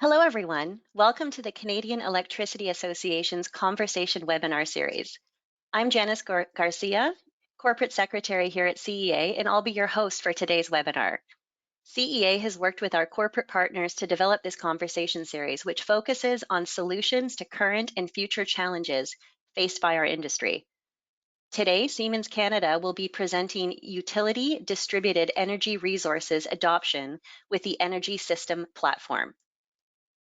Hello, everyone. Welcome to the Canadian Electricity Association's Conversation webinar series. I'm Janice Garcia, Corporate Secretary here at CEA, and I'll be your host for today's webinar. CEA has worked with our corporate partners to develop this conversation series, which focuses on solutions to current and future challenges faced by our industry. Today, Siemens Canada will be presenting utility distributed energy resources adoption with the Energy System platform.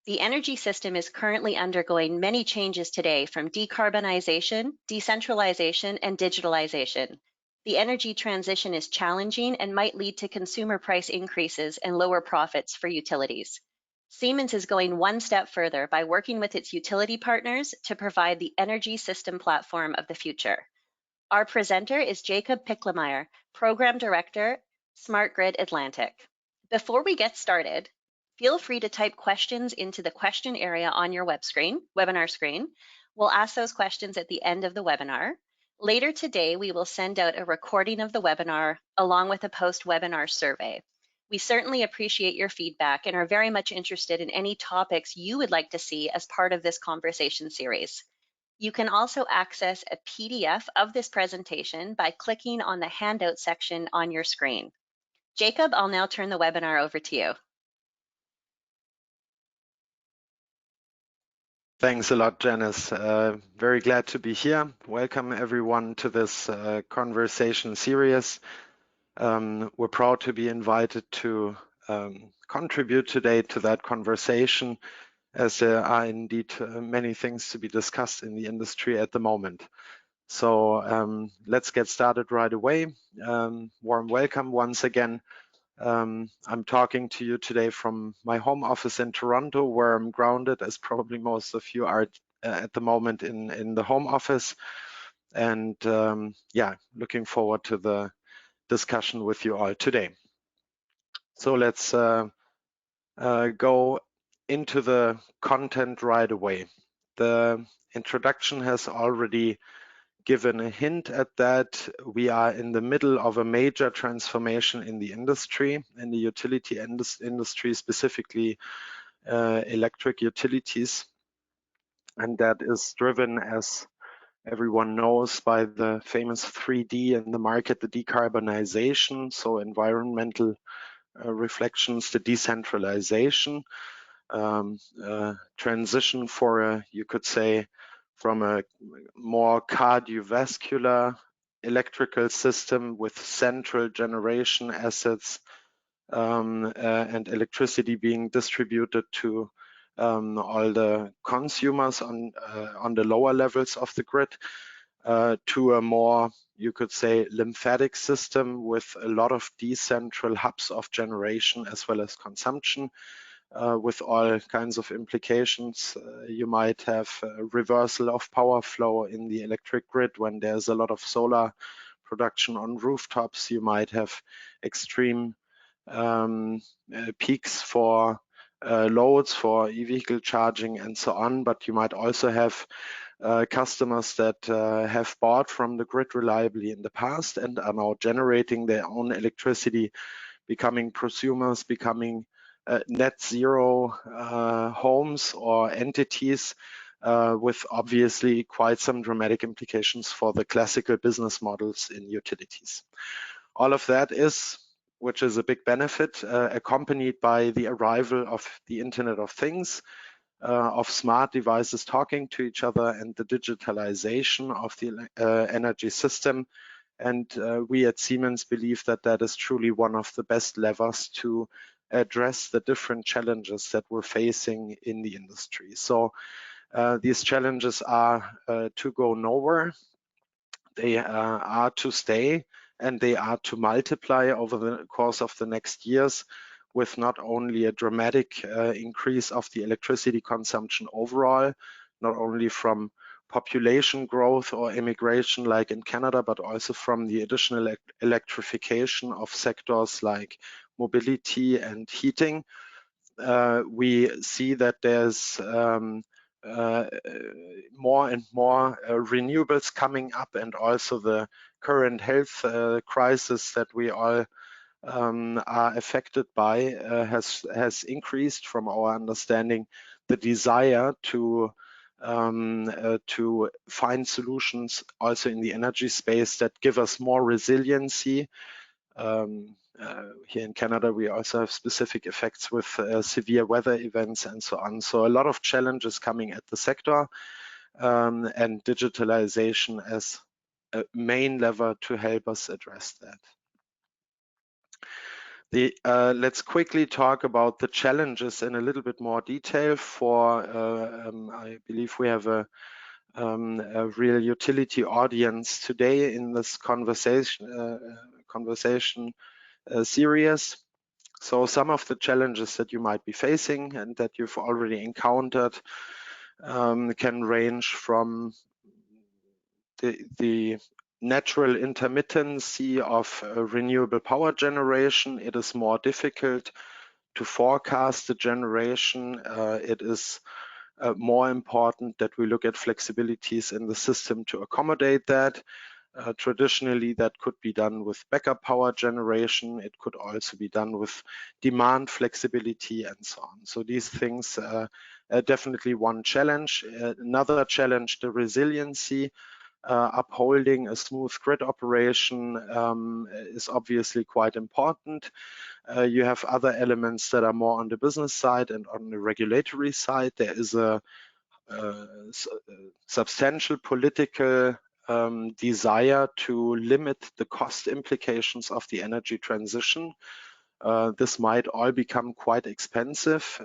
The energy system is currently undergoing many changes today, from decarbonization, decentralization, and digitalization. The energy transition is challenging and might lead to consumer price increases and lower profits for utilities. Siemens is going one step further by working with its utility partners to provide the energy system platform of the future. Our presenter is Jacob Picklemeyer, Program Director, Smart Grid Atlantic. Before we get started, feel free to type questions into the question area on your webinar screen. We'll ask those questions at the end of the webinar. Later today, we will send out a recording of the webinar along with a post-webinar survey. We certainly appreciate your feedback and are very much interested in any topics you would like to see as part of this conversation series. You can also access a PDF of this presentation by clicking on the handout section on your screen. Jacob, I'll now turn the webinar over to you. Thanks a lot, Janice. Very glad to be here. Welcome everyone to this conversation series. We're proud to be invited to contribute today to that conversation, as there are indeed many things to be discussed in the industry at the moment. So let's get started right away. Warm welcome once again. I'm talking to you today from my home office in Toronto, where I'm grounded, as probably most of you are at the moment in the home office. And yeah, looking forward to the discussion with you all today. So let's go into the content right away. The introduction has already given a hint at that. We are in the middle of a major transformation in the industry, in the utility industry, specifically electric utilities. And that is driven, as everyone knows, by the famous 3D in the market, the decarbonization, so environmental reflections, the decentralization, transition for you could say, from a more cardiovascular electrical system with central generation assets and electricity being distributed to all the consumers on the lower levels of the grid, to a more, you could say, lymphatic system with a lot of decentral hubs of generation as well as consumption. With all kinds of implications. You might have a reversal of power flow in the electric grid when there's a lot of solar production on rooftops. You might have extreme peaks for loads for e-vehicle charging and so on, but you might also have customers that have bought from the grid reliably in the past and are now generating their own electricity, becoming prosumers, becoming net zero homes or entities with obviously quite some dramatic implications for the classical business models in utilities. All of that is, which is a big benefit, accompanied by the arrival of the Internet of Things, of smart devices talking to each other, and the digitalization of the energy system. And we at Siemens believe that that is truly one of the best levers to address the different challenges that we're facing in the industry. So these challenges are to go nowhere. They are to stay, and they are to multiply over the course of the next years, with not only a dramatic increase of the electricity consumption overall, not only from population growth or immigration like in Canada, but also from the additional electrification of sectors like mobility and heating. We see that there's more and more renewables coming up, and also the current health crisis that we all are affected by has increased, from our understanding, the desire to find solutions also in the energy space that give us more resiliency. Here in Canada, we also have specific effects with severe weather events and so on. So a lot of challenges coming at the sector, and digitalization as a main lever to help us address that. Let's quickly talk about the challenges in a little bit more detail. I believe we have a real utility audience today in this conversation series. So some of the challenges that you might be facing and that you've already encountered can range from the natural intermittency of renewable power generation. It is more difficult to forecast the generation. It is more important that we look at flexibilities in the system to accommodate that. Traditionally, that could be done with backup power generation. It could also be done with demand flexibility and so on. So these things are definitely one challenge. Another challenge, the resiliency. Upholding a smooth grid operation is obviously quite important. You have other elements that are more on the business side and on the regulatory side. There is a substantial political desire to limit the cost implications of the energy transition. This might all become quite expensive.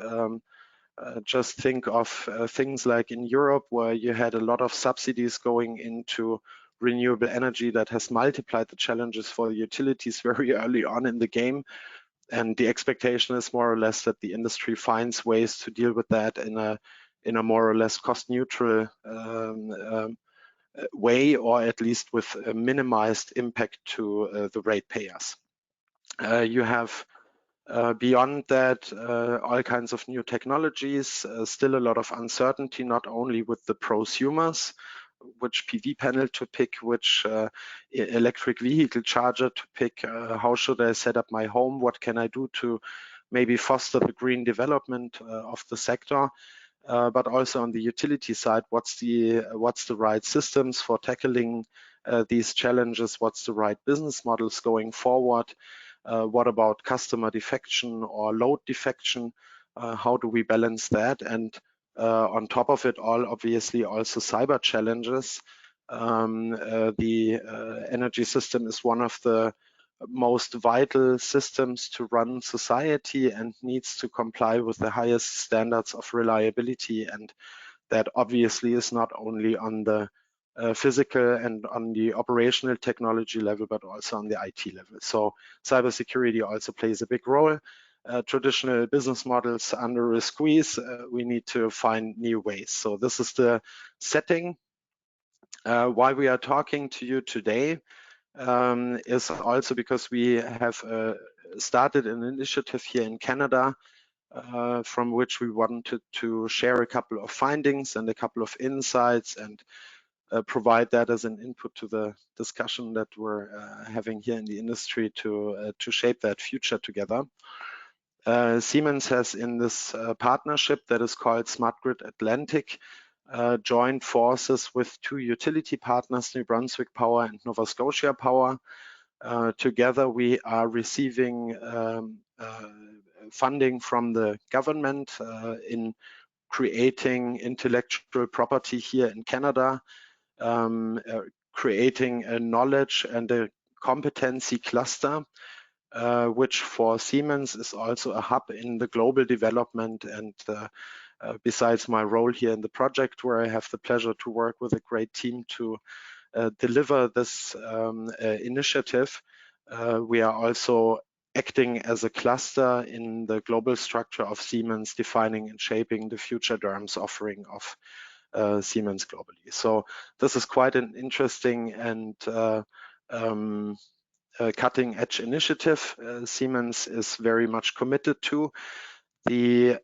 Just think of things like in Europe, where you had a lot of subsidies going into renewable energy that has multiplied the challenges for the utilities very early on in the game. And the expectation is more or less that the industry finds ways to deal with that in a more or less cost neutral way, or at least with a minimized impact to the ratepayers. You have beyond that, all kinds of new technologies, still a lot of uncertainty, not only with the prosumers, which PV panel to pick, which electric vehicle charger to pick, how should I set up my home, what can I do to maybe foster the green development of the sector, but also on the utility side, what's the right systems for tackling these challenges, what's the right business models going forward. What about customer defection or load defection? How do we balance that? And on top of it all, obviously also cyber challenges. The energy system is one of the most vital systems to run society and needs to comply with the highest standards of reliability. And that obviously is not only on the physical and on the operational technology level, but also on the IT level. So cybersecurity also plays a big role. Traditional business models under a squeeze, we need to find new ways. So this is the setting. Why we are talking to you today is also because we have started an initiative here in Canada from which we wanted to share a couple of findings and a couple of insights and provide that as an input to the discussion that we're having here in the industry to shape that future together. Siemens has, in this partnership that is called Smart Grid Atlantic, joined forces with two utility partners, New Brunswick Power and Nova Scotia Power. Together we are receiving funding from the government in creating intellectual property here in Canada, creating a knowledge and a competency cluster, which for Siemens is also a hub in the global development. And besides my role here in the project, where I have the pleasure to work with a great team to deliver this initiative, we are also acting as a cluster in the global structure of Siemens, defining and shaping the future DERMS offering of Siemens globally. So this is quite an interesting and cutting edge initiative. Siemens is very much committed to. The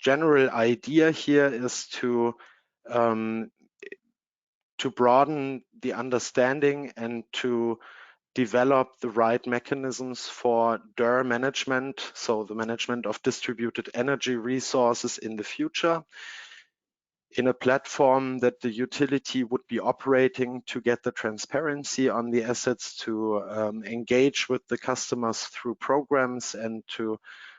general idea here is to broaden the understanding and to develop the right mechanisms for DER management, so the management of distributed energy resources in the future, in a platform that the utility would be operating to get the transparency on the assets, to engage with the customers through programs, and to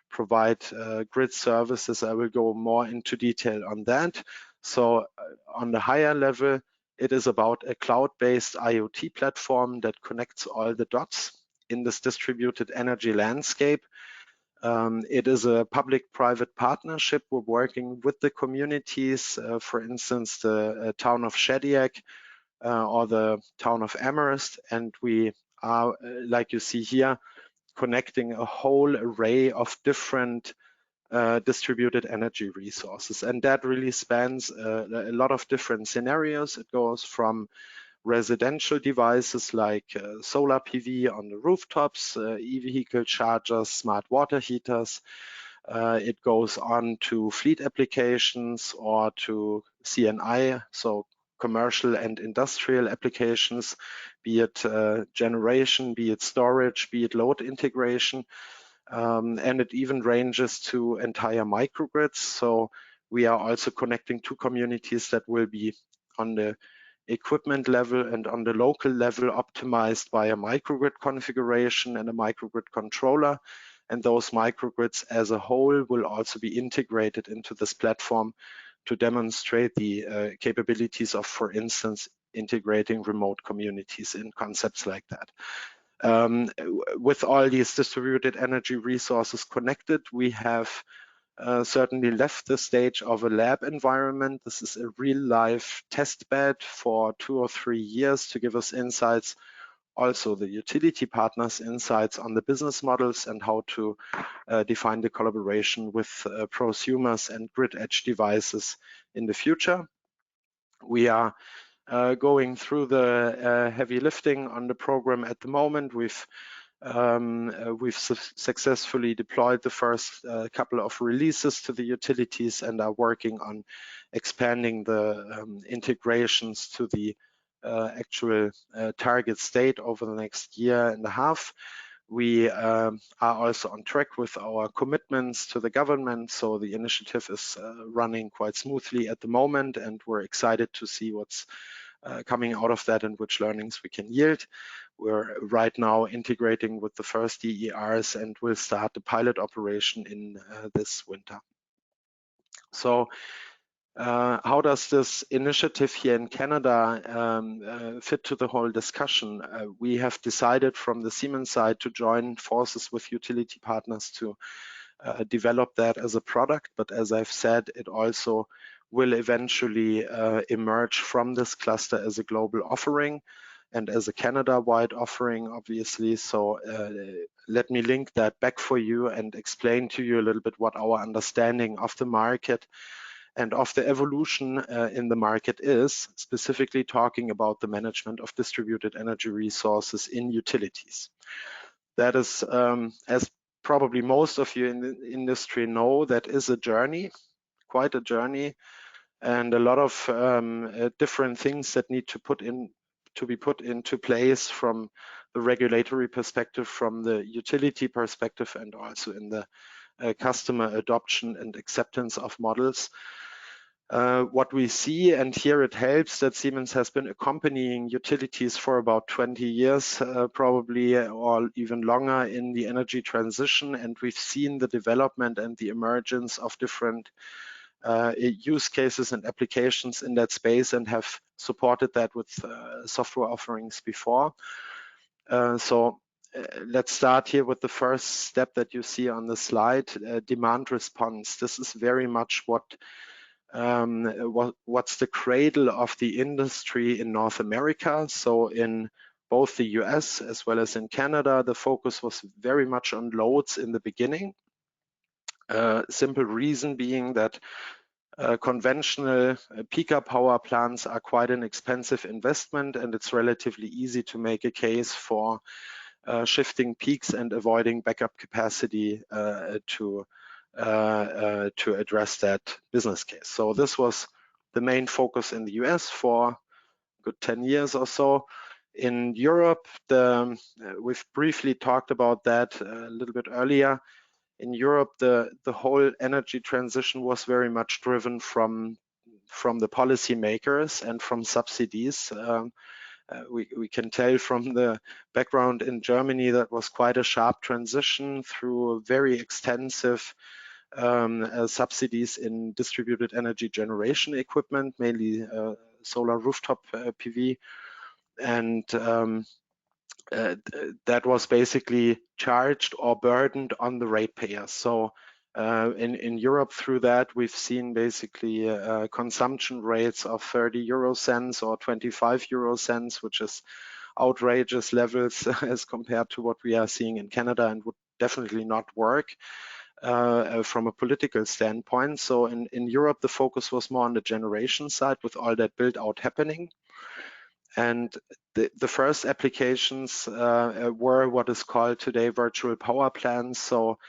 provide grid services. I will go more into detail on that. So on the higher level, it is about a cloud-based IoT platform that connects all the dots in this distributed energy landscape. It is a public-private partnership. We're working with the communities, for instance, the town of Shediac or the town of Amherst, and we are, like you see here, connecting a whole array of different distributed energy resources. And that really spans a lot of different scenarios. It goes from residential devices like solar PV on the rooftops, e-vehicle chargers, smart water heaters. It goes on to fleet applications or to CNI, so commercial and industrial applications, be it generation, be it storage, be it load integration. And it even ranges to entire microgrids. So we are also connecting two communities that will be on the equipment level and on the local level optimized by a microgrid configuration and a microgrid controller. And those microgrids as a whole will also be integrated into this platform to demonstrate the capabilities of, for instance, integrating remote communities in concepts like that. With all these distributed energy resources connected, we have certainly left the stage of a lab environment. This is a real life test bed for 2 or 3 years to give us insights, also the utility partners insights on the business models and how to define the collaboration with prosumers and grid edge devices in the future. We are going through the heavy lifting on the program at the moment. We've successfully deployed the first couple of releases to the utilities and are working on expanding the integrations to the actual target state over the next year and a half. We are also on track with our commitments to the government, so the initiative is running quite smoothly at the moment, and we're excited to see what's coming out of that and which learnings we can yield. We're right now integrating with the first DERs and will start the pilot operation in this winter. So how does this initiative here in Canada fit to the whole discussion? We have decided from the Siemens side to join forces with utility partners to develop that as a product, but as I've said, it also will eventually emerge from this cluster as a global offering and as a Canada-wide offering, obviously. So let me link that back for you and explain to you a little bit what our understanding of the market and of the evolution in the market is, specifically talking about the management of distributed energy resources in utilities. That is, as probably most of you in the industry know, that is a journey, quite a journey, and a lot of different things that need to be put into place from the regulatory perspective, from the utility perspective, and also in the customer adoption and acceptance of models. What we see, and here it helps that Siemens has been accompanying utilities for about 20 years, probably, or even longer in the energy transition, and we've seen the development and the emergence of different use cases and applications in that space and have supported that with software offerings before. So let's start here with the first step that you see on the slide, demand response. This is very much what's the cradle of the industry in North America. So in both the US as well as in Canada, the focus was very much on loads in the beginning. Simple reason being that conventional peaker power plants are quite an expensive investment, and it's relatively easy to make a case for shifting peaks and avoiding backup capacity to address that business case. So this was the main focus in the US for a good 10 years or so. In Europe, we've briefly talked about that a little bit earlier. In Europe, the whole energy transition was very much driven from the policymakers and from subsidies. We can tell from the background in Germany that was quite a sharp transition through very extensive subsidies in distributed energy generation equipment, mainly solar rooftop PV. And that was basically charged or burdened on the ratepayers. So in Europe, through that, we've seen basically consumption rates of 30 euro cents or 25 euro cents, which is outrageous levels as compared to what we are seeing in Canada, and would definitely not work from a political standpoint. So in Europe, the focus was more on the generation side with all that build out happening. And the first applications were what is called today virtual power plants. So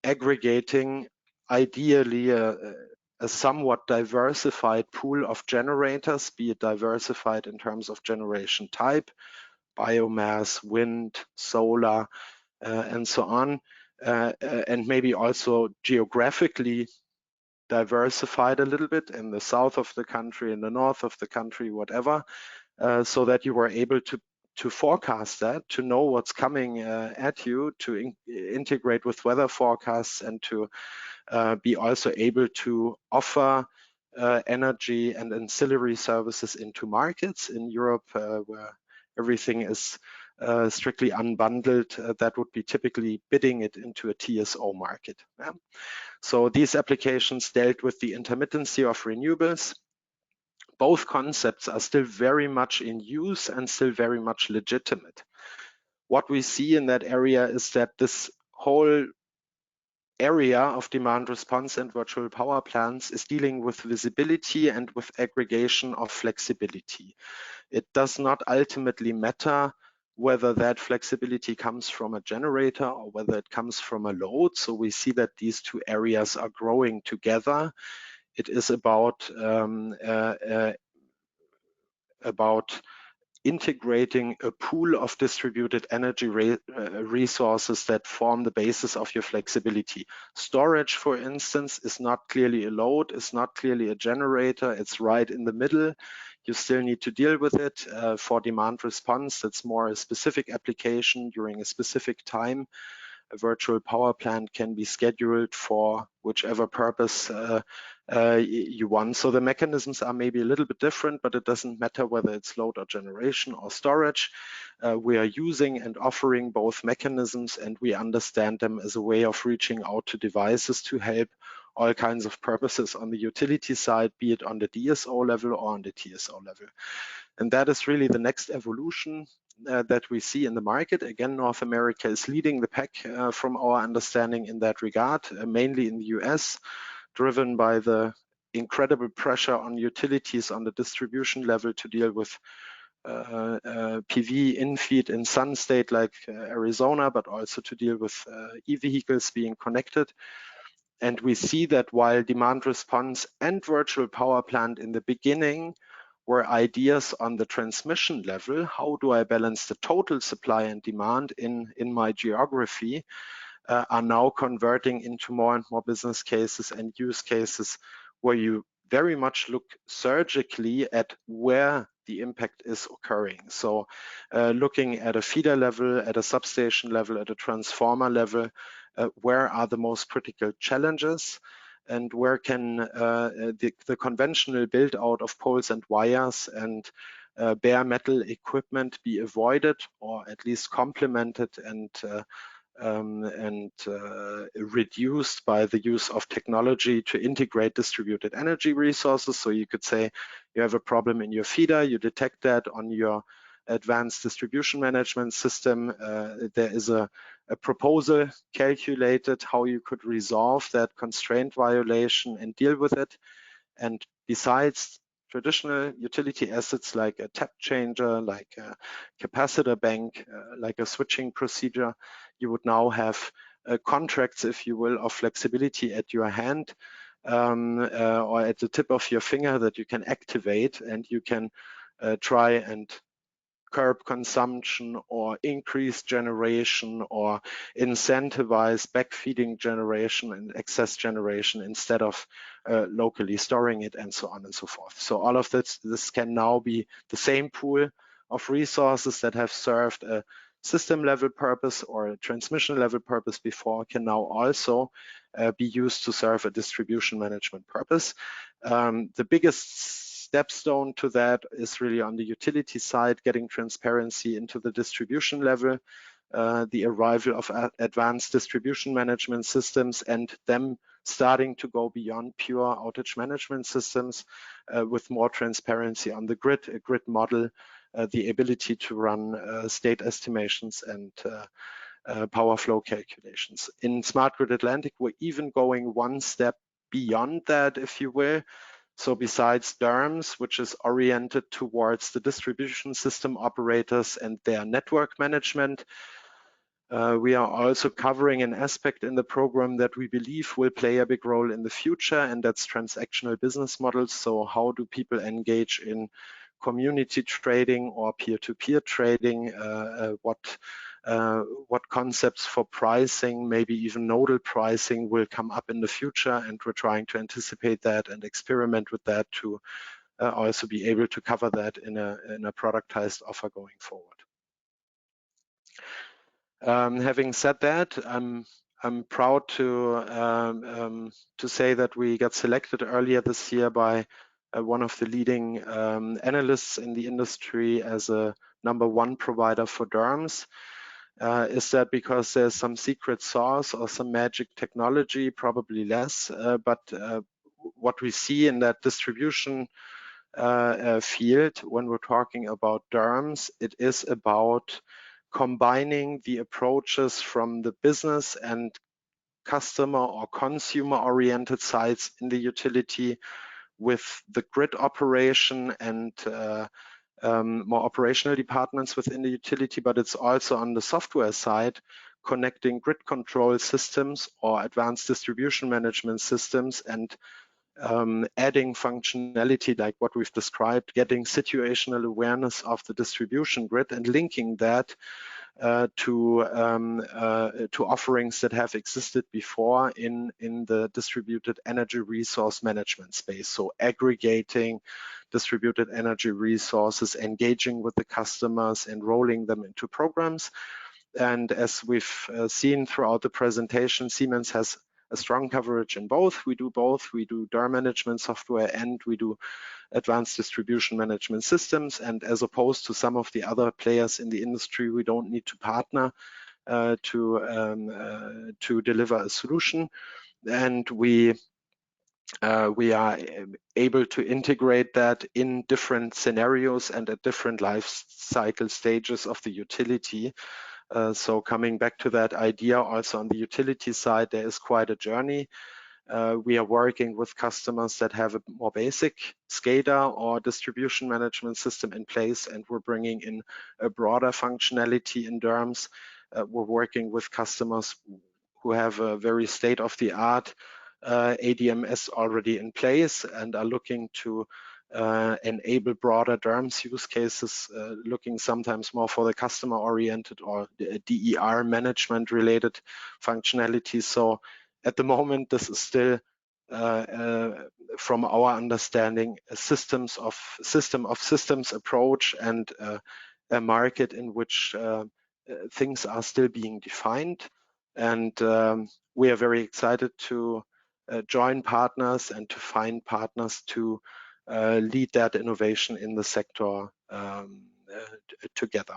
aggregating ideally a somewhat diversified pool of generators, be it diversified in terms of generation type, biomass, wind, solar, and so on, and maybe also geographically diversified a little bit in the south of the country, in the north of the country, whatever, so that you were able to forecast that, to know what's coming at you, to integrate with weather forecasts, and to be also able to offer energy and ancillary services into markets in Europe where everything is strictly unbundled. That would be typically bidding it into a TSO market. Yeah? So these applications dealt with the intermittency of renewables. Both concepts are still very much in use and still very much legitimate. What we see in that area is that this whole area of demand response and virtual power plants is dealing with visibility and with aggregation of flexibility. It does not ultimately matter whether that flexibility comes from a generator or whether it comes from a load. So we see that these two areas are growing together. It is about integrating a pool of distributed energy resources that form the basis of your flexibility. Storage, for instance, is not clearly a load, is not clearly a generator, it's right in the middle. You still need to deal with it. For demand response, that's more a specific application during a specific time. A virtual power plant can be scheduled for whichever purpose you want. So the mechanisms are maybe a little bit different, but it doesn't matter whether it's load or generation or storage. We are using and offering both mechanisms, and we understand them as a way of reaching out to devices to help all kinds of purposes on the utility side, be it on the DSO level or on the TSO level. And that is really the next evolution that we see in the market. Again, North America is leading the pack from our understanding in that regard, mainly in the US, driven by the incredible pressure on utilities on the distribution level to deal with PV in-feed in sun state like Arizona, but also to deal with e-vehicles being connected. And we see that while demand response and virtual power plant in the beginning were ideas on the transmission level, how do I balance the total supply and demand in my geography, are now converting into more and more business cases and use cases where you very much look surgically at where the impact is occurring. So looking at a feeder level, at a substation level, at a transformer level, where are the most critical challenges, and where can the conventional build out of poles and wires and bare metal equipment be avoided, or at least complemented and reduced by the use of technology to integrate distributed energy resources. So you could say you have a problem in your feeder, you detect that on your advanced distribution management system. There is a proposal calculated how you could resolve that constraint violation and deal with it. And besides traditional utility assets like a tap changer, like a capacitor bank, like a switching procedure, you would now have contracts, if you will, of flexibility at your hand or at the tip of your finger that you can activate, and you can try and curb consumption or increase generation or incentivize backfeeding generation and excess generation instead of locally storing it, and so on and so forth. So all of this can now be the same pool of resources that have served a system level purpose or a transmission level purpose before, can now also be used to serve a distribution management purpose. The biggest stepstone to that is really on the utility side, getting transparency into the distribution level, the arrival of advanced distribution management systems, and them starting to go beyond pure outage management systems with more transparency on the grid, a grid model, the ability to run state estimations and power flow calculations. In Smart Grid Atlantic, we're even going one step beyond that, if you will. So besides DERMS, which is oriented towards the distribution system operators and their network management, we are also covering an aspect in the program that we believe will play a big role in the future, and that's transactional business models. So how do people engage in community trading or peer-to-peer trading? What concepts for pricing, maybe even nodal pricing, will come up in the future, and we're trying to anticipate that and experiment with that to also be able to cover that in a productized offer going forward. Having said that, I'm proud to say that we got selected earlier this year by one of the leading analysts in the industry as a #1 provider for DERMS. Is that because there's some secret sauce or some magic technology? Probably less, but what we see in that distribution field when we're talking about DERMS, it is about combining the approaches from the business and customer or consumer oriented sides in the utility with the grid operation and more operational departments within the utility, but it's also on the software side, connecting grid control systems or advanced distribution management systems and adding functionality like what we've described, getting situational awareness of the distribution grid and linking that to offerings that have existed before in the distributed energy resource management space. So aggregating distributed energy resources, engaging with the customers, enrolling them into programs. And as we've seen throughout the presentation, Siemens has a strong coverage in both. We do both. We do DER management software and we do advanced distribution management systems. And as opposed to some of the other players in the industry, we don't need to partner to deliver a solution. And we are able to integrate that in different scenarios and at different life cycle stages of the utility. So coming back to that idea, also on the utility side, there is quite a journey. We are working with customers that have a more basic SCADA or distribution management system in place, and we're bringing in a broader functionality in DERMS. We're working with customers who have a very state-of-the-art ADMS already in place and are looking to enable broader DERMS use cases, looking sometimes more for the customer-oriented or DER management-related functionalities. So at the moment, this is still, from our understanding, a system of systems approach and a market in which things are still being defined. And we are very excited to join partners and to find partners to lead that innovation in the sector together.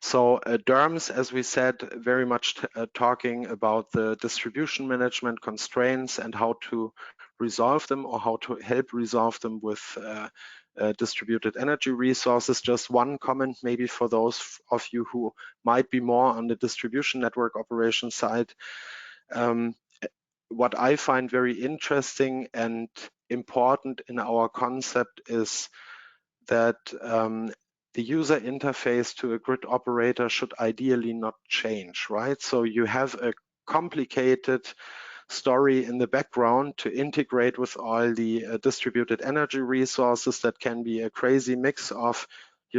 So DERMS, as we said, very much talking about the distribution management constraints and how to resolve them or how to help resolve them with distributed energy resources. Just one comment maybe for those of you who might be more on the distribution network operation side. What I find very interesting and important in our concept is that the user interface to a grid operator should ideally not change, right? So you have a complicated story in the background to integrate with all the distributed energy resources that can be a crazy mix of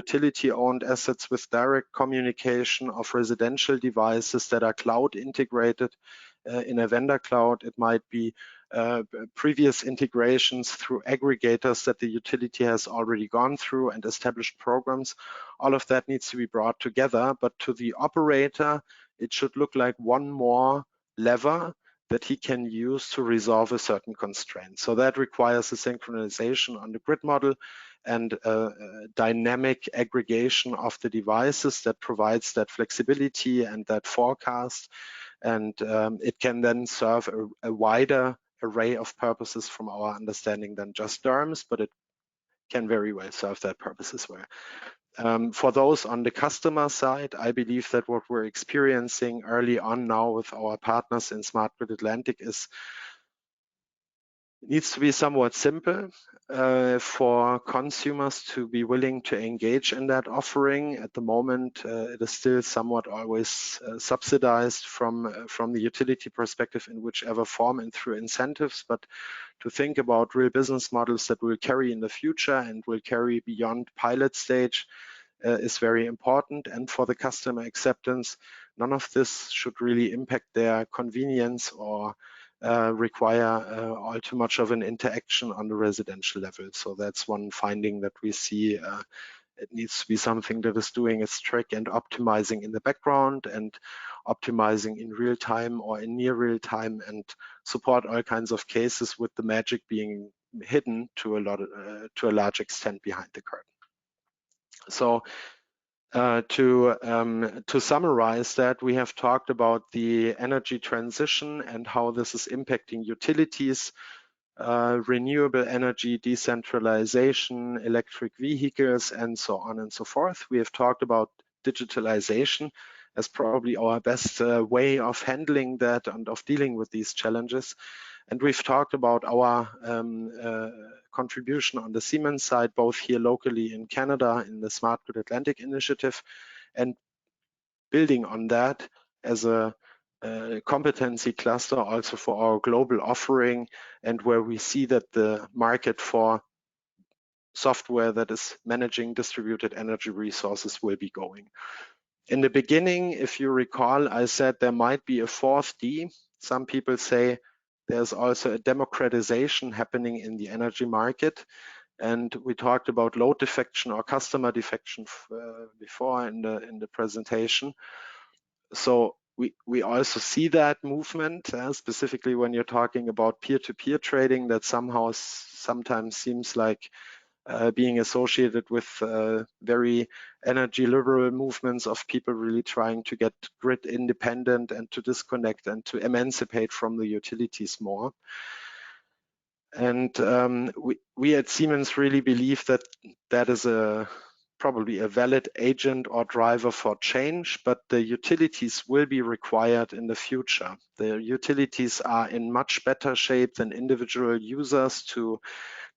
utility-owned assets with direct communication of residential devices that are cloud integrated in a vendor cloud. It might be previous integrations through aggregators that the utility has already gone through and established programs. All of that needs to be brought together, but to the operator, it should look like one more lever that he can use to resolve a certain constraint. So that requires a synchronization on the grid model and a dynamic aggregation of the devices that provides that flexibility and that forecast. And it can then serve a wider array of purposes from our understanding than just DERMS, but it can very well serve that purpose as well. For those on the customer side, I believe that what we're experiencing early on now with our partners in Smart Grid Atlantic is needs to be somewhat simple for consumers to be willing to engage in that offering. At the moment, it is still somewhat always subsidized from the utility perspective in whichever form and through incentives, but to think about real business models that will carry in the future and will carry beyond pilot stage is very important. And for the customer acceptance, none of this should really impact their convenience or require all too much of an interaction on the residential level. So that's one finding that we see. It needs to be something that is doing its trick and optimizing in the background and optimizing in real time or in near real time and support all kinds of cases with the magic being hidden to a large extent behind the curtain. So to summarize that, we have talked about the energy transition and how this is impacting utilities, renewable energy, decentralization, electric vehicles, and so on and so forth. We have talked about digitalization as probably our best way of handling that and of dealing with these challenges. And we've talked about our contribution on the Siemens side, both here locally in Canada in the Smart Grid Atlantic initiative, and building on that as a competency cluster also for our global offering, and where we see that the market for software that is managing distributed energy resources will be going. In the beginning, if you recall, I said there might be a fourth D. Some people say there's also a democratization happening in the energy market. And we talked about load defection or customer defection before in the presentation. So we also see that movement, specifically when you're talking about peer-to-peer trading, that somehow sometimes seems like being associated with very energy liberal movements of people really trying to get grid independent and to disconnect and to emancipate from the utilities more. And we at Siemens really believe that that is probably a valid agent or driver for change, but the utilities will be required in the future. The utilities are in much better shape than individual users to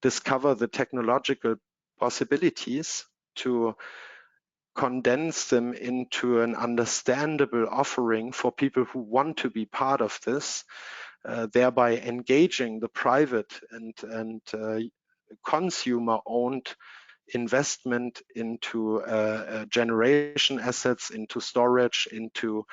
discover the technological possibilities, to condense them into an understandable offering for people who want to be part of this, thereby engaging the private and consumer-owned investment into generation assets, into storage, into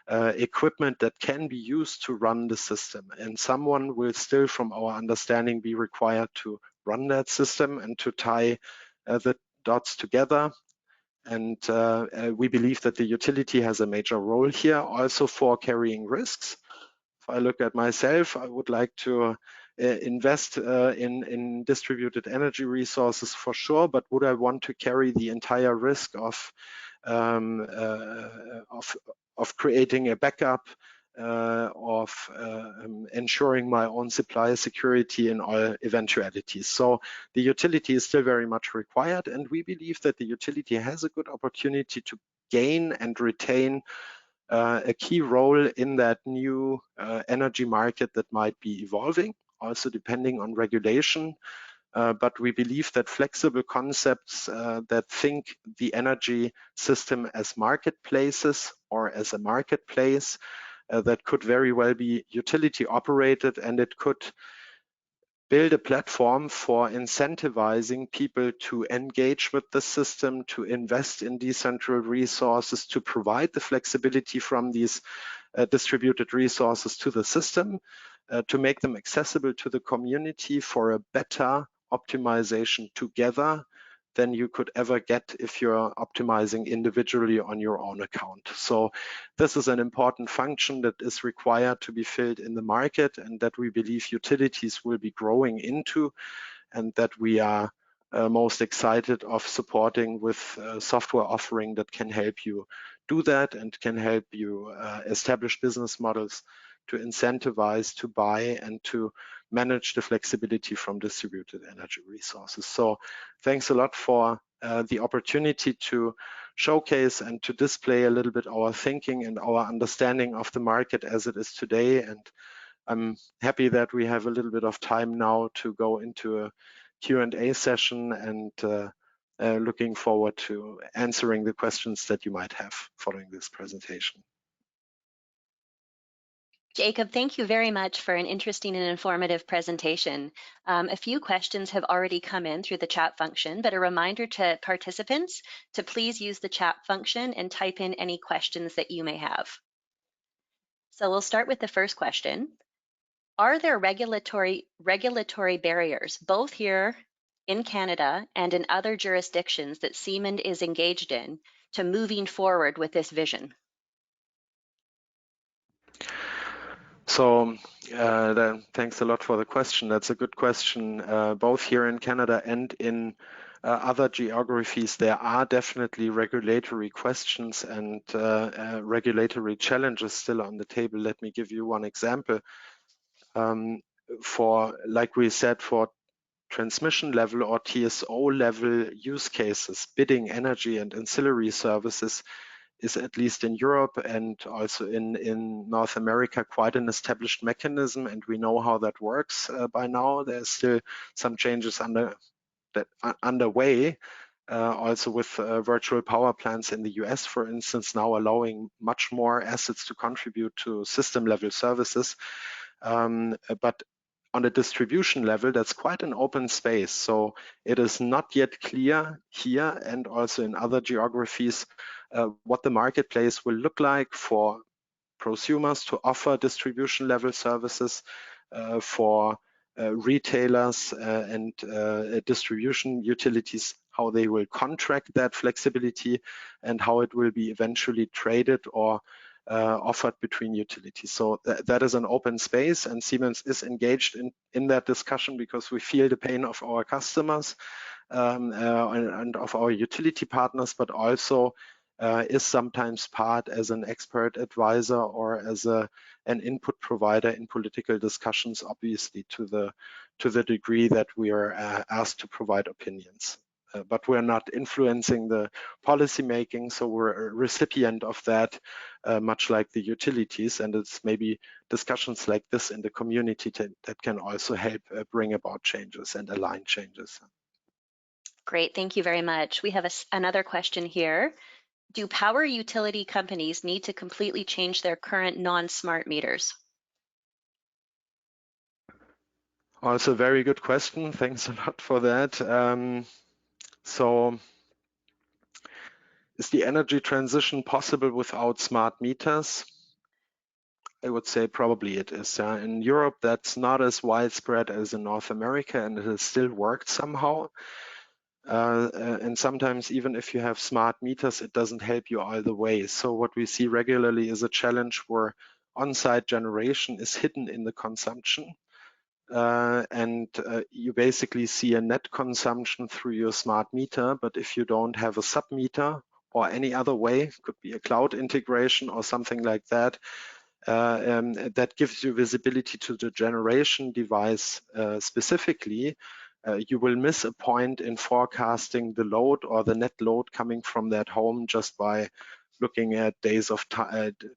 equipment that can be used to run the system. And someone will still, from our understanding, be required to run that system and to tie the dots together. And we believe that the utility has a major role here also for carrying risks. If I look at myself, I would like to invest in distributed energy resources for sure, but would I want to carry the entire risk of creating a backup, of ensuring my own supply security in all eventualities? So the utility is still very much required, and we believe that the utility has a good opportunity to gain and retain a key role in that new energy market that might be evolving, also depending on regulation. But we believe that flexible concepts that think the energy system as marketplaces or as a marketplace that could very well be utility operated, and it could build a platform for incentivizing people to engage with the system, to invest in decentral resources, to provide the flexibility from these distributed resources to the system, to make them accessible to the community for a better optimization together than you could ever get if you're optimizing individually on your own account. So this is an important function that is required to be filled in the market and that we believe utilities will be growing into, and that we are most excited of supporting with software offering that can help you do that and can help you establish business models to incentivize, to buy, and to manage the flexibility from distributed energy resources. So thanks a lot for the opportunity to showcase and to display a little bit our thinking and our understanding of the market as it is today. And I'm happy that we have a little bit of time now to go into a Q&A session, and looking forward to answering the questions that you might have following this presentation. Jacob, thank you very much for an interesting and informative presentation. A few questions have already come in through the chat function, but a reminder to participants to please use the chat function and type in any questions that you may have. So we'll start with the first question. Are there regulatory barriers, both here in Canada and in other jurisdictions, that Siemens is engaged in to moving forward with this vision? So thanks a lot for the question. That's a good question. Both here in Canada and in other geographies, there are definitely regulatory questions and regulatory challenges still on the table. Let me give you one example. Like we said, for transmission level or TSO level use cases, bidding energy and ancillary services is, at least in Europe and also in North America, quite an established mechanism, and we know how that works by now. There's still some changes underway, also with virtual power plants in the US, for instance, now allowing much more assets to contribute to system level services. But on a distribution level, that's quite an open space. So it is not yet clear here and also in other geographies what the marketplace will look like for prosumers to offer distribution level services, for retailers and distribution utilities, how they will contract that flexibility and how it will be eventually traded or offered between utilities. So that is an open space, and Siemens is engaged in that discussion because we feel the pain of our customers and of our utility partners, but also is sometimes part as an expert advisor or as an input provider in political discussions, obviously to the degree that we are asked to provide opinions. But we're not influencing the policy making, so we're a recipient of that, much like the utilities, and it's maybe discussions like this in the community that can also help bring about changes and align changes. Great, thank you very much. We have another question here. Do power utility companies need to completely change their current non-smart meters? Also, very good question. Thanks a lot for that. So, is the energy transition possible without smart meters? I would say probably it is. In Europe, that's not as widespread as in North America, and it has still worked somehow. And sometimes even if you have smart meters, it doesn't help you either way. So what we see regularly is a challenge where on-site generation is hidden in the consumption. And you basically see a net consumption through your smart meter, but if you don't have a sub-meter or any other way, could be a cloud integration or something like that, that gives you visibility to the generation device specifically, you will miss a point in forecasting the load or the net load coming from that home just by looking at days of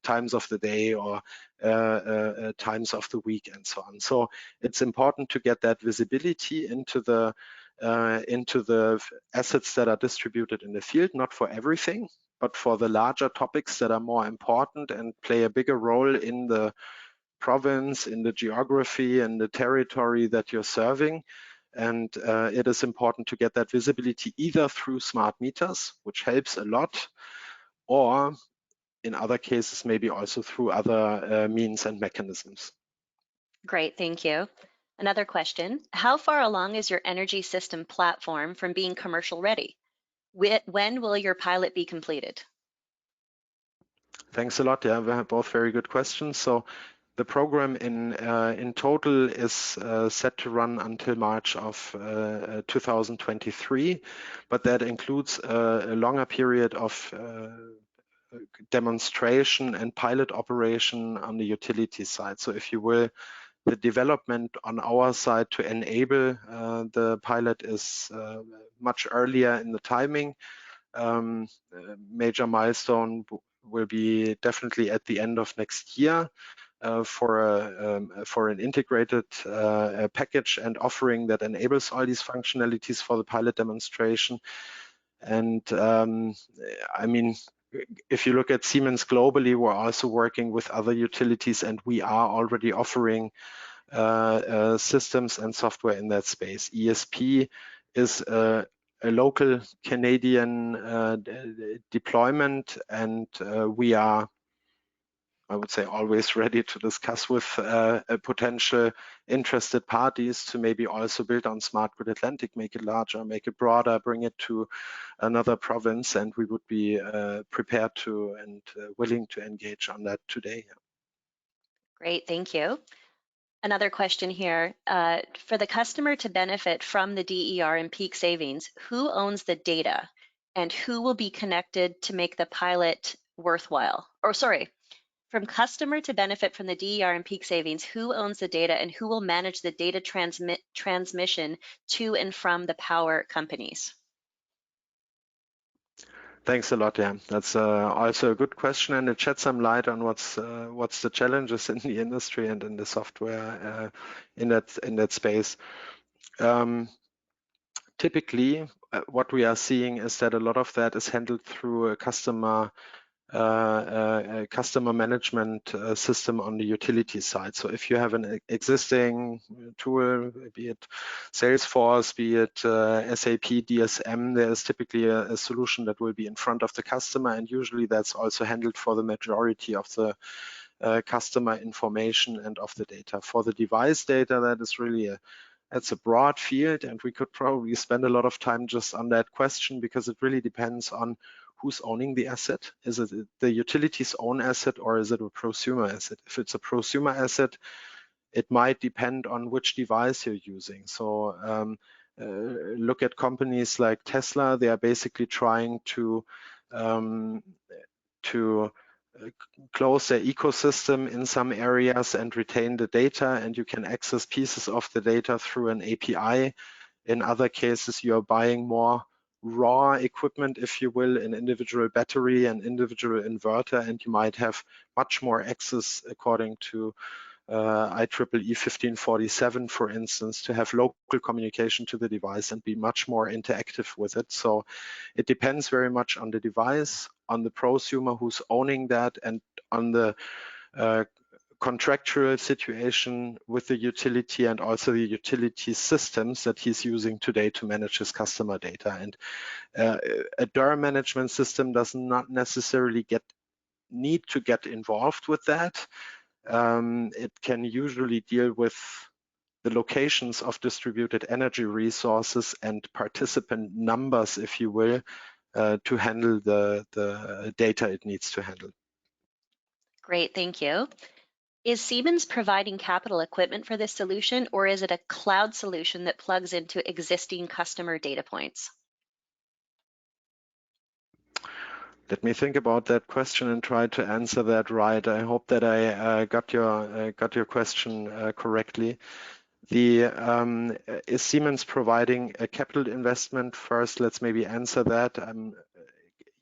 times of the day or times of the week and so on. So it's important to get that visibility into the assets that are distributed in the field, not for everything, but for the larger topics that are more important and play a bigger role in the province, in the geography, and the territory that you're serving. And it is important to get that visibility either through smart meters, which helps a lot, or in other cases, maybe also through other means and mechanisms. Great, thank you. Another question, how far along is your energy system platform from being commercial ready? When will your pilot be completed? Thanks a lot. Yeah, we have both very good questions. So the program in total is set to run until March of 2023, but that includes a longer period of demonstration and pilot operation on the utility side. So if you will, the development on our side to enable the pilot is much earlier in the timing. Major milestone will be definitely at the end of next year for an integrated package and offering that enables all these functionalities for the pilot demonstration. And I mean, if you look at Siemens globally, we're also working with other utilities, and we are already offering systems and software in that space. ESP is a local Canadian deployment, and we are, I would say, always ready to discuss with potential interested parties to maybe also build on Smart Grid Atlantic, make it larger, make it broader, bring it to another province, and we would be prepared to and willing to engage on that today. Great, thank you. Another question here, for the customer to benefit from the DER and peak savings, who owns the data and who will be connected to make the pilot worthwhile? Or sorry, from customer to benefit from the DER and peak savings, who owns the data and who will manage the data transmission to and from the power companies? Thanks a lot. Yeah, that's also a good question, and it sheds some light on what's the challenges in the industry and in the software in that space. Typically, what we are seeing is that a lot of that is handled through a customer management system on the utility side. So if you have an existing tool, be it Salesforce, be it SAP, DSM, there is typically a solution that will be in front of the customer, and usually that's also handled for the majority of the customer information and of the data. For the device data, that is really it's a broad field, and we could probably spend a lot of time just on that question, because it really depends on who's owning the asset. Is it the utility's own asset, or is it a prosumer asset? If it's a prosumer asset, it might depend on which device you're using. So look at companies like Tesla. They are basically trying to close their ecosystem in some areas and retain the data, and you can access pieces of the data through an API. In other cases, you're buying more raw equipment, if you will, an individual battery, an individual inverter, and you might have much more access according to IEEE 1547, for instance, to have local communication to the device and be much more interactive with it. So it depends very much on the device, on the prosumer who's owning that, and on the contractual situation with the utility, and also the utility systems that he's using today to manage his customer data. And a DER management system does not necessarily need to get involved with that. It can usually deal with the locations of distributed energy resources and participant numbers, if you will, to handle the data it needs to handle. Great, thank you. Is Siemens providing capital equipment for this solution, or is it a cloud solution that plugs into existing customer data points? Let me think about that question and try to answer that right. I hope that I got your question correctly. Is Siemens providing a capital investment? First, let's maybe answer that.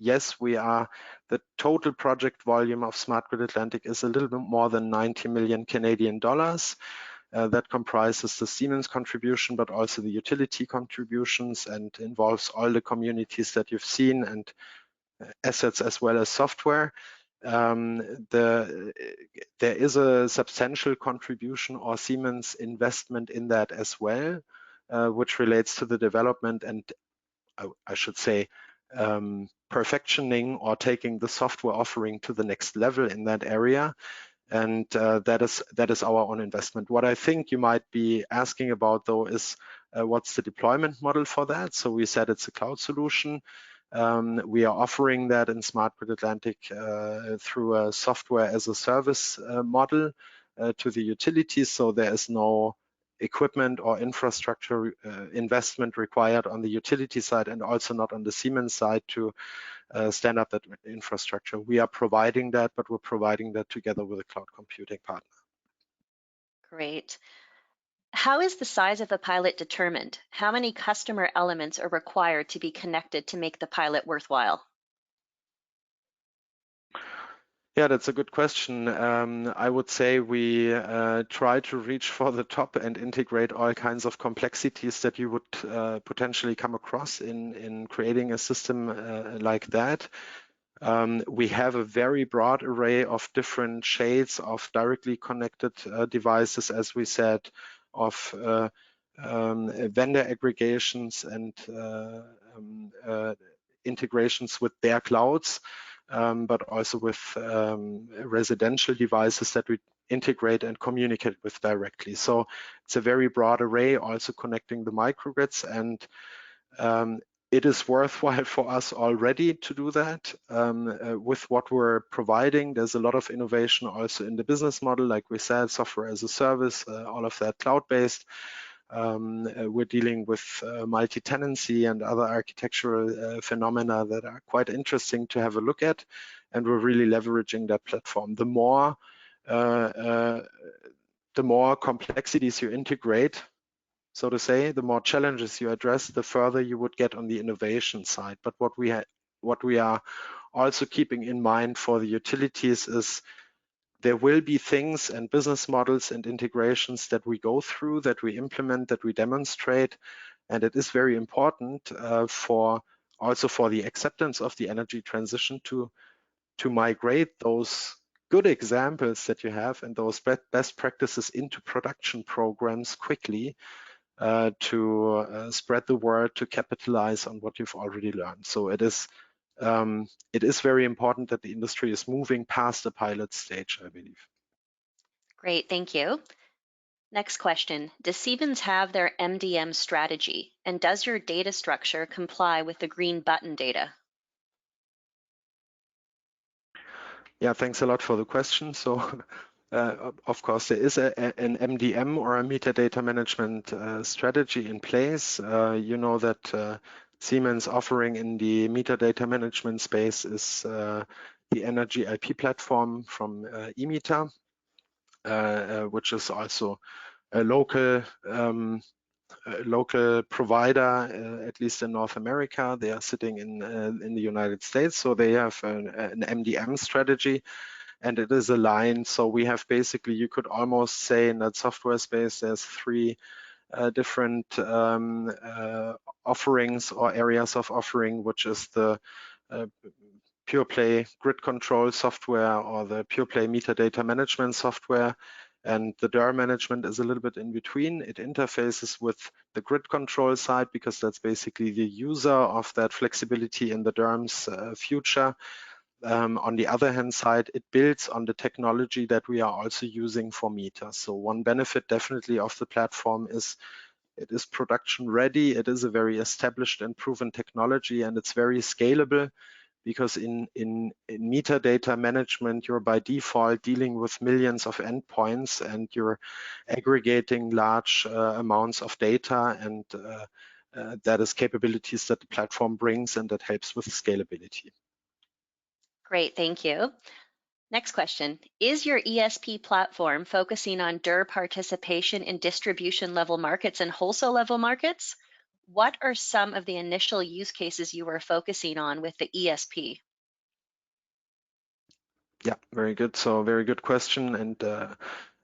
Yes, we are. The total project volume of Smart Grid Atlantic is a little bit more than 90 million Canadian dollars. That comprises the Siemens contribution, but also the utility contributions, and involves all the communities that you've seen, and assets as well as software. there is a substantial contribution or Siemens investment in that as well, which relates to the development and I should say perfectioning or taking the software offering to the next level in that area. And that is our own investment. What I think you might be asking about though is what's the deployment model for that? So we said it's a cloud solution. We are offering that in Smart Grid Atlantic through a software as a service model to the utilities. So there is no equipment or infrastructure investment required on the utility side and also not on the Siemens side to stand up that infrastructure. We are providing that, but we're providing that together with a cloud computing partner. Great. How is the size of a pilot determined? How many customer elements are required to be connected to make the pilot worthwhile? Yeah, that's a good question. I would say we try to reach for the top and integrate all kinds of complexities that you would potentially come across in creating a system like that. We have a very broad array of different shades of directly connected devices, as we said, of vendor aggregations and integrations with their clouds, but also with residential devices that we integrate and communicate with directly. So it's a very broad array, also connecting the microgrids, and it is worthwhile for us already to do that with what we're providing. There's a lot of innovation also in the business model, like we said, software as a service, all of that cloud-based. We're dealing with multi-tenancy and other architectural phenomena that are quite interesting to have a look at, and we're really leveraging that platform. The more complexities you integrate, so to say, the more challenges you address, the further you would get on the innovation side. But what we are also keeping in mind for the utilities is there will be things and business models and integrations that we go through, that we implement, that we demonstrate. And it is very important for the acceptance of the energy transition to migrate those good examples that you have and those best practices into production programs quickly to spread the word, to capitalize on what you've already learned. So it is very important that the industry is moving past the pilot stage, I believe. Great, thank you. Next question. Does Siemens have their MDM strategy? And does your data structure comply with the green button data? Yeah, thanks a lot for the question. So, of course, there is an MDM or a metadata management strategy in place. You know that Siemens offering in the metadata management space is the Energy IP platform from eMeter, which is also a local provider, at least in North America. They are sitting in the United States, so they have an MDM strategy, and it is aligned. So we have basically, you could almost say in that software space, there's three different offerings or areas of offering, which is the pure play grid control software or the pure play metadata management software. And the DER management is a little bit in between. It interfaces with the grid control side because that's basically the user of that flexibility in the DERMS future. On the other hand side, it builds on the technology that we are also using for meters. So one benefit definitely of the platform is it is production ready. It is a very established and proven technology, and it's very scalable, because in metadata management, you're by default dealing with millions of endpoints and you're aggregating large amounts of data, and that is capabilities that the platform brings, and that helps with scalability. Great, thank you. Next question. Is your ESP platform focusing on DER participation in distribution level markets and wholesale level markets? What are some of the initial use cases you are focusing on with the ESP? Yeah, very good. So very good question. And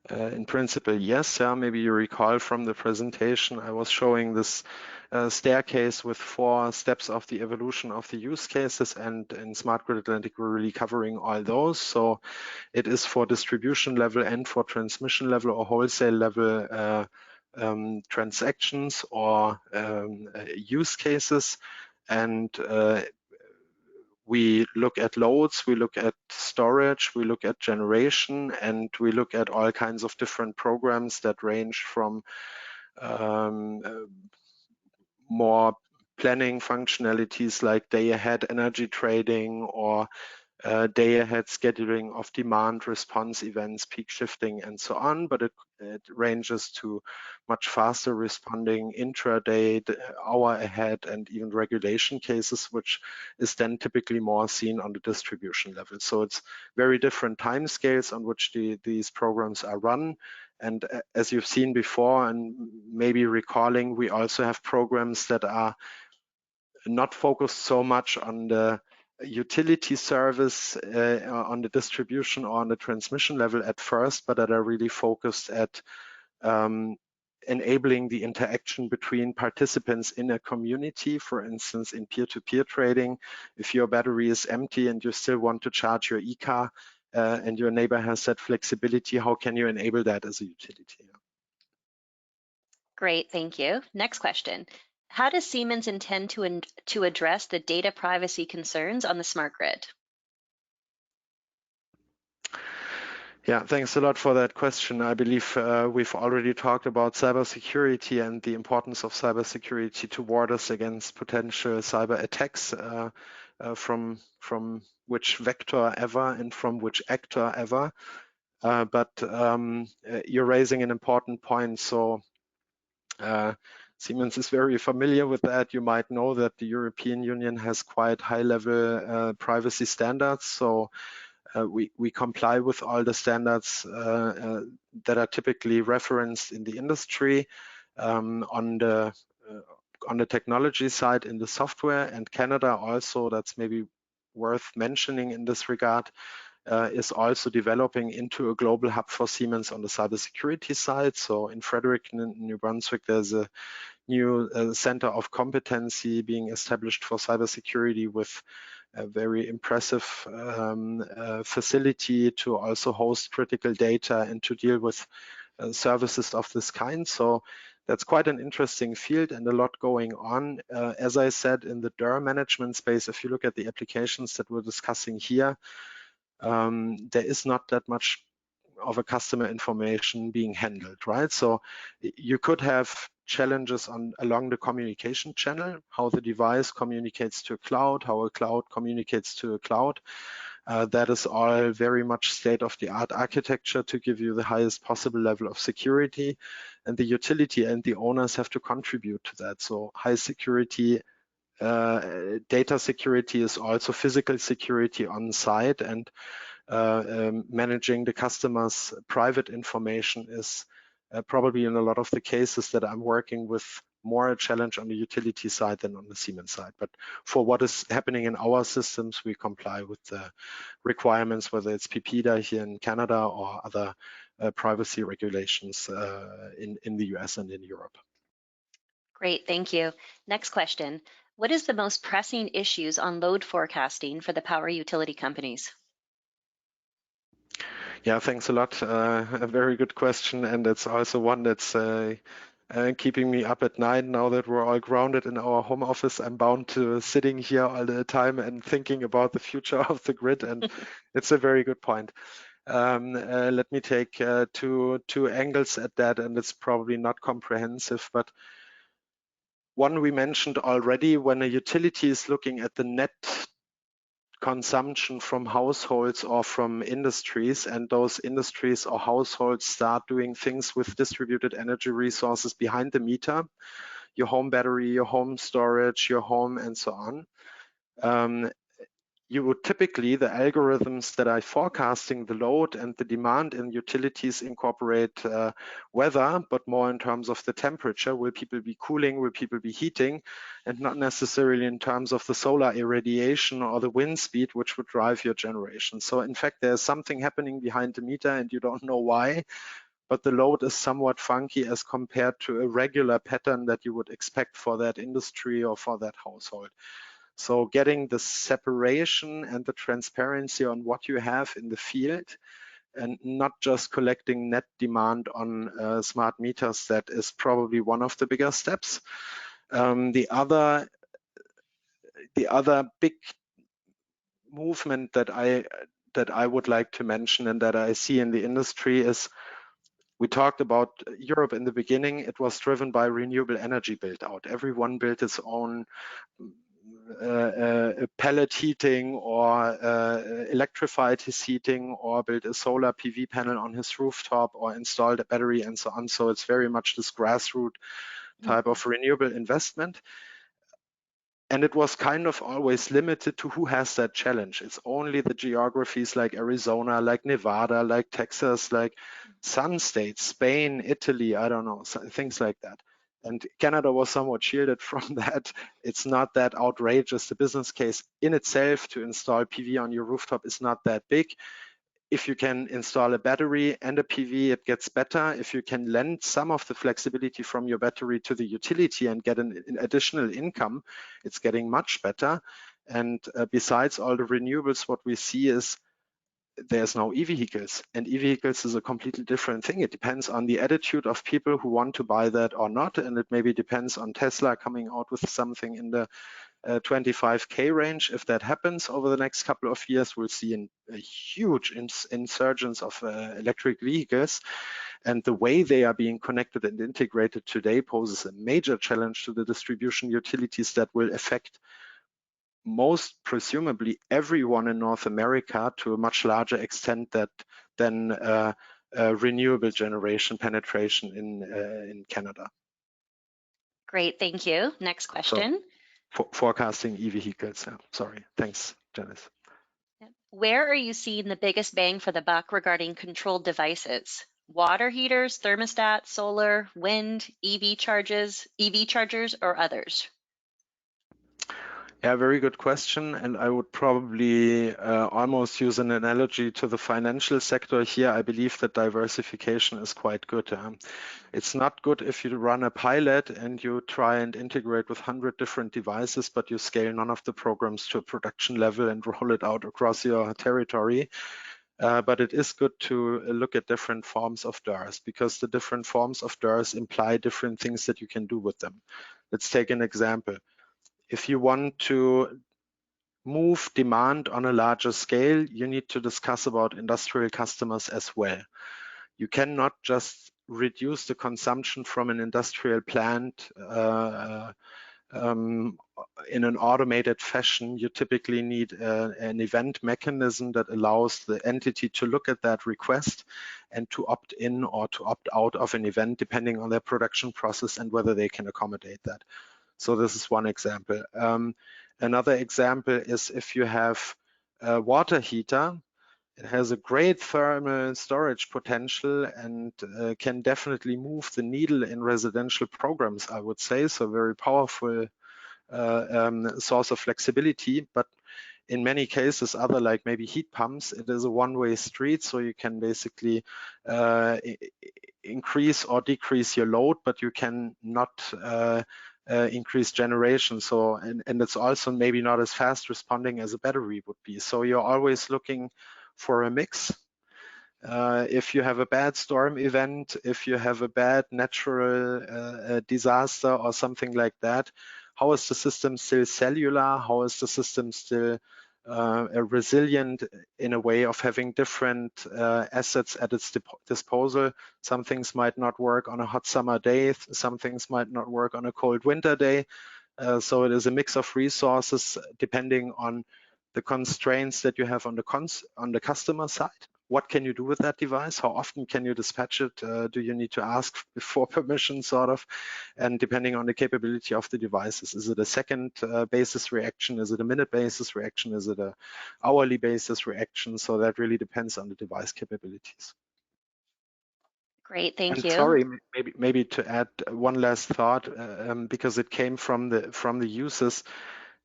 In principle, yes. Maybe you recall from the presentation, I was showing this staircase with 4 steps of the evolution of the use cases, and in Smart Grid Atlantic, we're really covering all those. So it is for distribution level and for transmission level or wholesale level transactions or use cases. And we look at loads, we look at storage, we look at generation, and we look at all kinds of different programs that range from more planning functionalities like day-ahead energy trading or day-ahead scheduling of demand response events, peak shifting, and so on. But it ranges to much faster responding intraday, hour ahead, and even regulation cases, which is then typically more seen on the distribution level. So it's very different timescales on which these programs are run. And as you've seen before, and maybe recalling, we also have programs that are not focused so much on the utility service on the distribution or on the transmission level at first, but that are really focused at enabling the interaction between participants in a community. For instance, in peer-to-peer trading, if your battery is empty and you still want to charge your e-car and your neighbor has that flexibility, how can you enable that as a utility? Great, thank you. Next question. How does Siemens intend to address the data privacy concerns on the smart grid? Yeah, thanks a lot for that question. I believe we've already talked about cybersecurity and the importance of cybersecurity to ward us against potential cyber attacks from which vector ever and from which actor ever. But you're raising an important point. So Siemens is very familiar with that. You might know that the European Union has quite high-level privacy standards. So we comply with all the standards that are typically referenced in the industry on the technology side in the software. And Canada also, that's maybe worth mentioning in this regard, is also developing into a global hub for Siemens on the cybersecurity side. So in Fredericton, New Brunswick, there's a new center of competency being established for cybersecurity with a very impressive facility to also host critical data and to deal with services of this kind. So that's quite an interesting field and a lot going on. As I said, in the DER management space, if you look at the applications that we're discussing here, there is not that much of a customer information being handled, right? So you could have challenges along the communication channel, how the device communicates to a cloud, how a cloud communicates to a cloud. That is all very much state-of-the-art architecture to give you the highest possible level of security. And the utility and the owners have to contribute to that. So high security data security is also physical security on site, and managing the customer's private information is probably in a lot of the cases that I'm working with more a challenge on the utility side than on the Siemens side. But for what is happening in our systems, we comply with the requirements, whether it's PIPEDA here in Canada or other privacy regulations in the US and in Europe. Great, thank you. Next question. What is the most pressing issues on load forecasting for the power utility companies? Yeah, thanks a lot. A very good question, and it's also one that's keeping me up at night now that we're all grounded in our home office. I'm bound to sitting here all the time and thinking about the future of the grid, and it's a very good point. Let me take two angles at that, and it's probably not comprehensive, but one we mentioned already. When a utility is looking at the net consumption from households or from industries, and those industries or households start doing things with distributed energy resources behind the meter, your home battery, your home storage, your home, and so on. You would typically, the algorithms that are forecasting the load and the demand in utilities incorporate weather, but more in terms of the temperature. Will people be cooling? Will people be heating? And not necessarily in terms of the solar irradiation or the wind speed, which would drive your generation. So in fact, there's something happening behind the meter and you don't know why, but the load is somewhat funky as compared to a regular pattern that you would expect for that industry or for that household. So getting the separation and the transparency on what you have in the field and not just collecting net demand on smart meters, that is probably one of the bigger steps. The other big movement that I would like to mention and that I see in the industry is, we talked about Europe in the beginning. It was driven by renewable energy build out. Everyone built its own pellet heating or electrified his heating, or built a solar PV panel on his rooftop, or installed a battery and so on. So it's very much this grassroots type of renewable investment. And it was kind of always limited to who has that challenge. It's only the geographies like Arizona, like Nevada, like Texas, like sun states, Spain, Italy, I don't know, things like that. And Canada was somewhat shielded from that. It's not that outrageous. The business case in itself to install PV on your rooftop is not that big. If you can install a battery and a PV, it gets better. If you can lend some of the flexibility from your battery to the utility and get an additional income, it's getting much better. And besides all the renewables, what we see is there's now e-vehicles, and e-vehicles is a completely different thing. It depends on the attitude of people who want to buy that or not, and it maybe depends on Tesla coming out with something in the 25K range. If that happens over the next couple of years, we'll see a huge insurgence of electric vehicles. And the way they are being connected and integrated today poses a major challenge to the distribution utilities that will affect most presumably everyone in North America to a much larger extent than renewable generation penetration in Canada. Great, thank you. Next question. So, forecasting e-vehicles. Yeah. Sorry, thanks, Janice. Where are you seeing the biggest bang for the buck regarding controlled devices? Water heaters, thermostats, solar, wind, EV chargers, or others? Yeah, very good question. And I would probably almost use an analogy to the financial sector here. I believe that diversification is quite good. It's not good if you run a pilot and you try and integrate with 100 different devices, but you scale none of the programs to a production level and roll it out across your territory. But it is good to look at different forms of DERs, because the different forms of DERs imply different things that you can do with them. Let's take an example. If you want to move demand on a larger scale, you need to discuss about industrial customers as well. You cannot just reduce the consumption from an industrial plant in an automated fashion. You typically need an event mechanism that allows the entity to look at that request and to opt in or to opt out of an event, depending on their production process and whether they can accommodate that. So this is one example. Another example is if you have a water heater. It has a great thermal storage potential and can definitely move the needle in residential programs, I would say. So very powerful source of flexibility. But in many cases, other like maybe heat pumps, it is a one-way street. So you can basically increase or decrease your load, but you can not increase generation. So, and it's also maybe not as fast responding as a battery would be. So you're always looking for a mix. If you have a bad storm event, if you have a bad natural disaster or something like that, how is the system still cellular? How is the system still resilient in a way of having different assets at its disposal? Some things might not work on a hot summer day. Some things might not work on a cold winter day. So it is a mix of resources depending on the constraints that you have on the customer side. What can you do with that device? How often can you dispatch it? Do you need to ask for permission, sort of? And depending on the capability of the devices, is it a second basis reaction? Is it a minute basis reaction? Is it a hourly basis reaction? So that really depends on the device capabilities. Great, thank and you. Sorry, maybe to add one last thought, because it came from the users.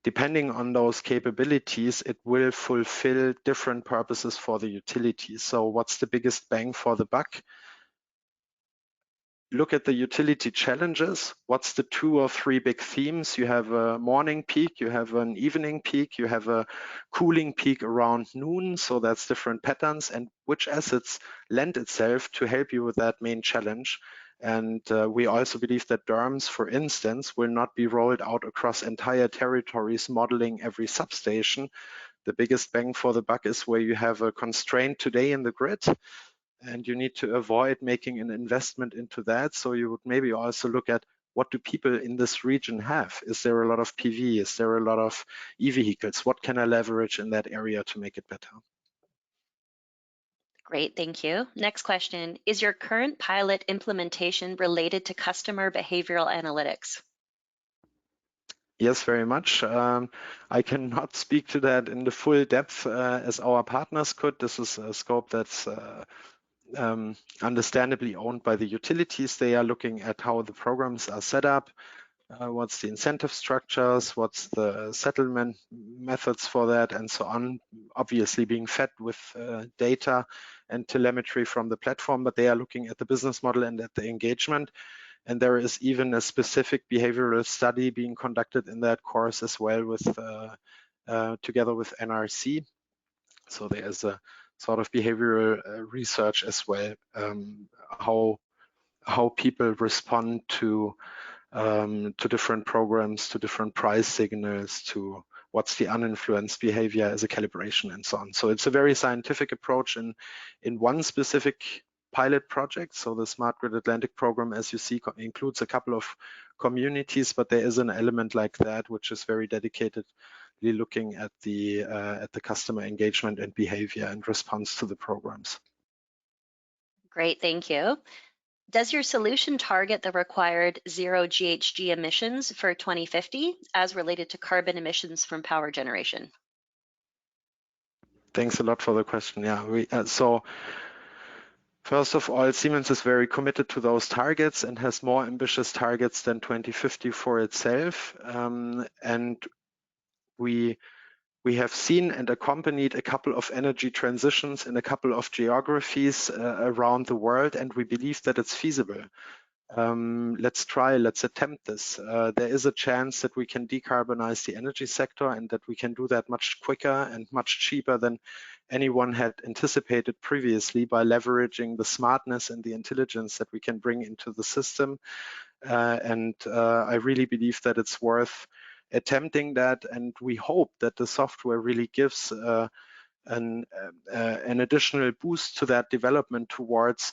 Depending on those capabilities, it will fulfill different purposes for the utility. So what's the biggest bang for the buck? look at the utility challenges. What's the 2 or 3 big themes? You have a morning peak, you have an evening peak, you have a cooling peak around noon. So that's different patterns, and which assets lend itself to help you with that main challenge. And we also believe that DERMS, for instance, will not be rolled out across entire territories modeling every substation. The biggest bang for the buck is where you have a constraint today in the grid, and you need to avoid making an investment into that. So you would maybe also look at, what do people in this region have? Is there a lot of PV? Is there a lot of e-vehicles? What can I leverage in that area to make it better? Great, thank you. Next question. Is your current pilot implementation related to customer behavioral analytics? Yes, very much. I cannot speak to that in the full depth as our partners could. This is a scope that's understandably owned by the utilities. They are looking at how the programs are set up, what's the incentive structures, what's the settlement methods for that, and so on, obviously being fed with data and telemetry from the platform, but they are looking at the business model and at the engagement. And there is even a specific behavioral study being conducted in that course as well, with together with NRC. So there is a sort of behavioral research as well, how people respond to different programs, to different price signals, to what's the uninfluenced behavior as a calibration, and so on. So it's a very scientific approach in one specific pilot project. So the Smart Grid Atlantic program, as you see, includes a couple of communities, but there is an element like that which is very dedicatedly looking at the customer engagement and behavior and response to the programs. Great, thank you. Does your solution target the required zero GHG emissions for 2050 as related to carbon emissions from power generation? Thanks a lot for the question. Yeah, so first of all, Siemens is very committed to those targets and has more ambitious targets than 2050 for itself. And we have seen and accompanied a couple of energy transitions in a couple of geographies around the world, and we believe that it's feasible. Let's attempt this. There is a chance that we can decarbonize the energy sector, and that we can do that much quicker and much cheaper than anyone had anticipated previously, by leveraging the smartness and the intelligence that we can bring into the system. I really believe that it's worth attempting that, and we hope that the software really gives an additional boost to that development towards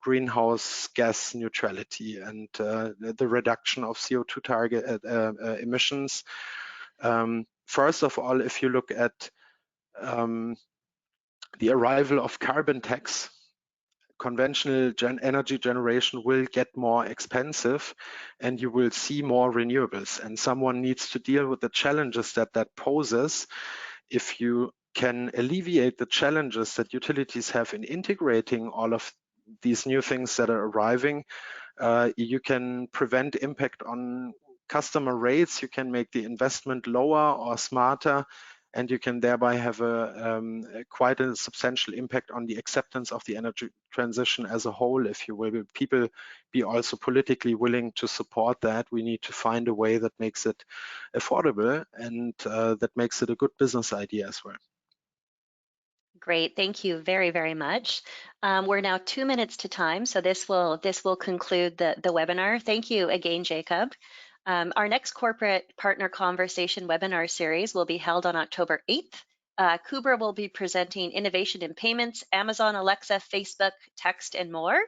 greenhouse gas neutrality and the reduction of CO2 target emissions. First of all, if you look at the arrival of carbon tax, conventional energy generation will get more expensive, and you will see more renewables, and someone needs to deal with the challenges that poses. If you can alleviate the challenges that utilities have in integrating all of these new things that are arriving, you can prevent impact on customer rates, you can make the investment lower or smarter, and you can thereby have quite a substantial impact on the acceptance of the energy transition as a whole, if you will. People be also politically willing to support that. We need to find a way that makes it affordable, and that makes it a good business idea as well. Great, thank you very, very much. We're now 2 minutes to time, so this will conclude the webinar. Thank you again, Jacob. Our next corporate partner conversation webinar series will be held on October 8th. Kubra will be presenting innovation in payments, Amazon, Alexa, Facebook, text, and more.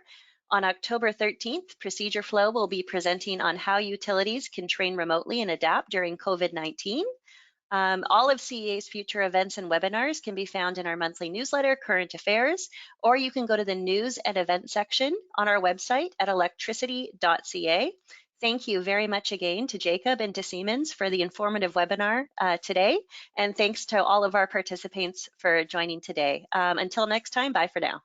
On October 13th, Procedure Flow will be presenting on how utilities can train remotely and adapt during COVID-19. All of CEA's future events and webinars can be found in our monthly newsletter, Current Affairs, or you can go to the news and events section on our website at electricity.ca. Thank you very much again to Jacob and to Siemens for the informative webinar today, and thanks to all of our participants for joining today. Until next time, bye for now.